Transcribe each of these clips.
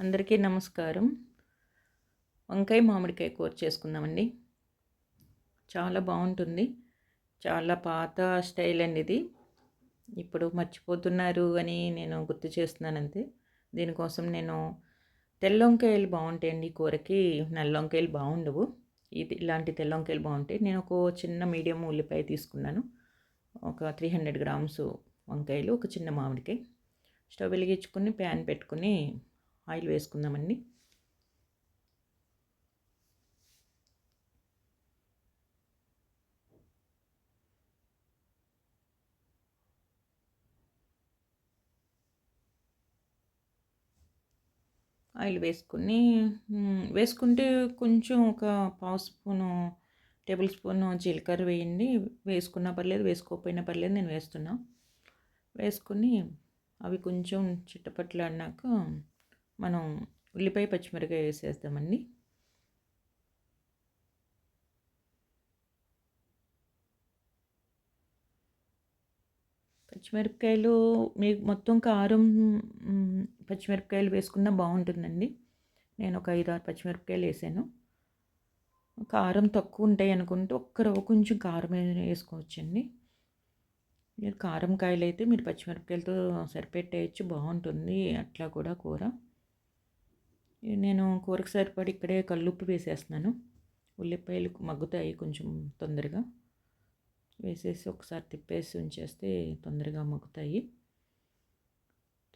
అందరికీ నమస్కారం. వంకాయ మామిడికాయ కూర చేసుకుందామండి. చాలా బావుంటుంది. చాలా పాత స్టైల్ అండి ఇది. ఇప్పుడు మర్చిపోతున్నారు అని నేను గుర్తు చేస్తున్నానంతే. దీనికోసం నేను తెల్లొంకాయలు బావుంటాయండి ఈ కూరకి. నల్లొంకాయలు బావుండవు. ఇలాంటి తెల్లొంకాయలు బావుంటాయి. నేను ఒక చిన్న మీడియం ఉల్లిపాయ తీసుకున్నాను. ఒక 300 గ్రామ్స్ వంకాయలు, ఒక చిన్న మామిడికాయ. స్టవ్ వెలిగించుకొని ప్యాన్ పెట్టుకొని ఆయిల్ వేసుకుందామండి. ఆయిల్ వేసుకొని వేసుకుంటే కొంచెం ఒక పావు స్పూను టేబుల్ స్పూను జీలకర్ర వేయండి. వేసుకున్నా పర్లేదు, వేసుకోకపోయినా పర్లేదు, నేను వేస్తున్నా. వేసుకొని అవి కొంచెం చిట్టపట్లాడినాక మనం ఉల్లిపాయ పచ్చిమిరపకాయ వేసేద్దామండి. పచ్చిమిరపకాయలు మీకు మొత్తం కారం పచ్చిమిరపకాయలు వేసుకున్నా బాగుంటుందండి. నేను ఒక 5, 6 పచ్చిమిరపకాయలు వేసాను. కారం తక్కువ ఉంటాయి అనుకుంటే ఒక్క రవ్వ కొంచెం కారం వేసుకోవచ్చండి. మీరు కారం కాయలు అయితే మీరు పచ్చిమిరపకాయలతో సరిపెట్టేయచ్చు, బాగుంటుంది అట్లా కూడా కూర. నేను కూరకు సరిపడి ఇక్కడే కల్లుప్పు వేసేస్తున్నాను. ఉల్లిపాయలు మగ్గుతాయి కొంచెం తొందరగా. వేసేసి ఒకసారి తిప్పేసి ఉంచేస్తే తొందరగా మగ్గుతాయి.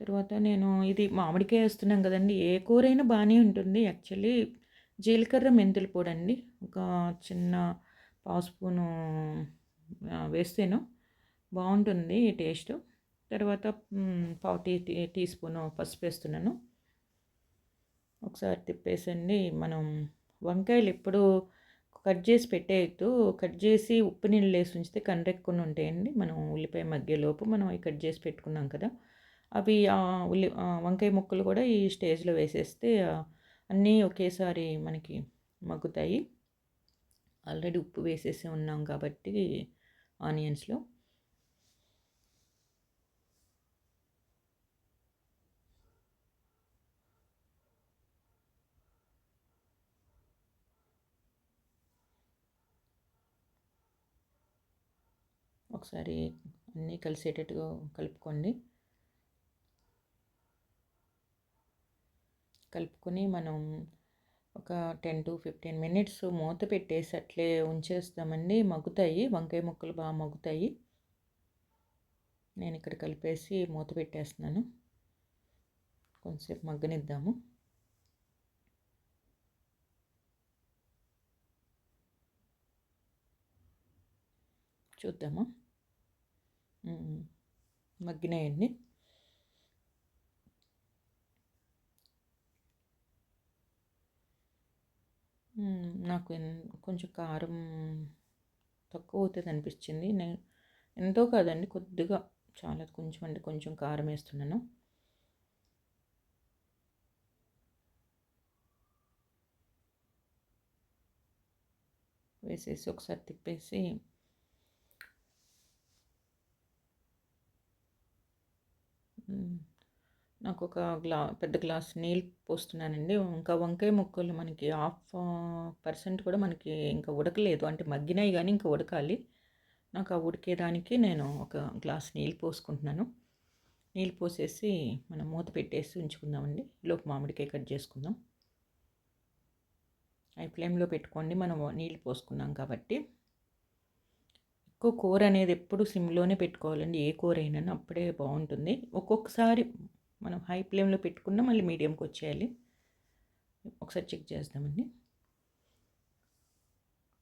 తర్వాత నేను ఇది మామిడికాయ వేస్తున్నాం కదండి, ఏ కూరైనా బాగానే ఉంటుంది. యాక్చువల్లీ జీలకర్ర మెంతుల పొడి అండి, ఒక చిన్న పావు స్పూను వేస్తేను బాగుంటుంది టేస్ట్. తర్వాత పావు టీ స్పూను పసుపు వేస్తున్నాను. ఒకసారి తిప్పేసండి. మనం వంకాయలు ఎప్పుడు కట్ చేసి పెట్టేయద్దు. కట్ చేసి ఉప్పు నీళ్ళు వేసి ఉంచితే కండ్రెక్కుని ఉంటాయండి. మనం ఉల్లిపాయ మగ్గేలోపు మనం అవి కట్ చేసి పెట్టుకున్నాం కదా, అవి వంకాయ ముక్కలు కూడా ఈ స్టేజ్లో వేసేస్తే అన్నీ ఒకేసారి మనకి మగ్గుతాయి. ఆల్రెడీ ఉప్పు వేసేసి ఉన్నాం కాబట్టి ఆనియన్స్లో. ఒకసారి అన్నీ కలిసేటట్టుగా కలుపుకోండి. కలుపుకొని మనం ఒక 10 to 15 మినిట్స్ మూత పెట్టేసి అట్లే ఉంచేస్తామండి. మగ్గుతాయి, వంకాయ ముక్కలు బాగా మగ్గుతాయి. నేను ఇక్కడ కలిపేసి మూత పెట్టేస్తున్నాను. కొంచెంసేపు మగ్గనిద్దాము. చూద్దామా, మగ్గినాయండి. నాకు కొంచెం కారం తక్కువ అవుతుంది అనిపించింది. నేను ఎంతో కాదండి, కొద్దిగా, చాలా కొంచెం అంటే కొంచెం కారం వేస్తున్నాను. వేసేసి ఒకసారి తిప్పేసి నాకు ఒక పెద్ద గ్లాస్ నీళ్ళు పోస్తున్నానండి. ఇంకా వంకాయ ముక్కలు మనకి 1/2% కూడా మనకి ఇంకా ఉడకలేదు, అంటే మగ్గినాయి కానీ ఇంకా ఉడకాలి. నాకు ఆ ఉడికేదానికి నేను ఒక గ్లాస్ నీళ్ళు పోసుకుంటున్నాను. నీళ్ళు పోసేసి మనం మూత పెట్టేసి ఉంచుకుందామండి. లోపు మామిడికాయ కట్ చేసుకుందాం. హై ఫ్లేమ్లో పెట్టుకోండి, మనం నీళ్ళు పోసుకున్నాం కాబట్టి. ఎక్కువ కూర అనేది ఎప్పుడు సిమ్లోనే పెట్టుకోవాలండి, ఏ కూర అయినా, అప్పుడే బాగుంటుంది. ఒక్కొక్కసారి మనం హై ఫ్లేమ్లో పెట్టుకున్నా మళ్ళీ మీడియంకి వచ్చేయాలి. ఒకసారి చెక్ చేద్దామండి.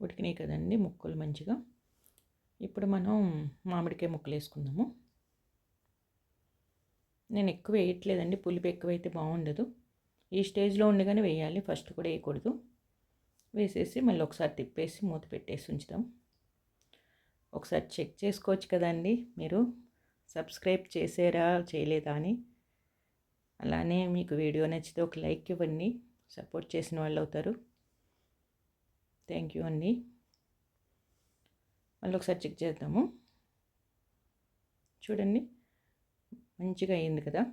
ఉడికినాయి కదండి ముక్కలు మంచిగా. ఇప్పుడు మనం మామిడికాయ ముక్కలు వేసుకుందాము. నేను ఎక్కువ వేయట్లేదండి, పులుపు ఎక్కువైతే బాగుండదు. ఈ స్టేజ్లో ఉండగానే వేయాలి, ఫస్ట్ కూడా వేయకూడదు. వేసేసి మళ్ళీ ఒకసారి తిప్పేసి మూత పెట్టేసి ఉంచుదాం. ఒకసారి చెక్ చేసుకోవచ్చు కదండి మీరు, సబ్స్క్రైబ్ చేసారా చేయలేదా అని. అలానే మీకు వీడియో నచ్చితే ఒక లైక్ ఇవ్వండి, సపోర్ట్ చేసిన వాళ్ళు అవుతారు. థ్యాంక్ యూ అండి. మళ్ళీ ఒకసారి చెక్ చేద్దాము. చూడండి, మంచిగా అయింది కదా.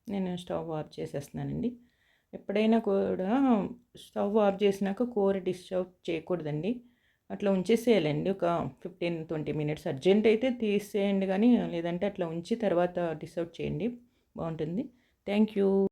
నేను స్టవ్ ఆఫ్ చేసేస్తున్నానండి. ఎప్పుడైనా కూడా స్టవ్ ఆఫ్ చేసినాక కూర డిష్ అవుట్ చేయకూడదండి. అట్లా ఉంచేసేయాలండి ఒక 15-20 మినిట్స్. అర్జెంట్ అయితే తీసేయండి కానీ, లేదంటే అట్లా ఉంచి తర్వాత డిష్ అవుట్ చేయండి. బాగుంటుంది. Thank you.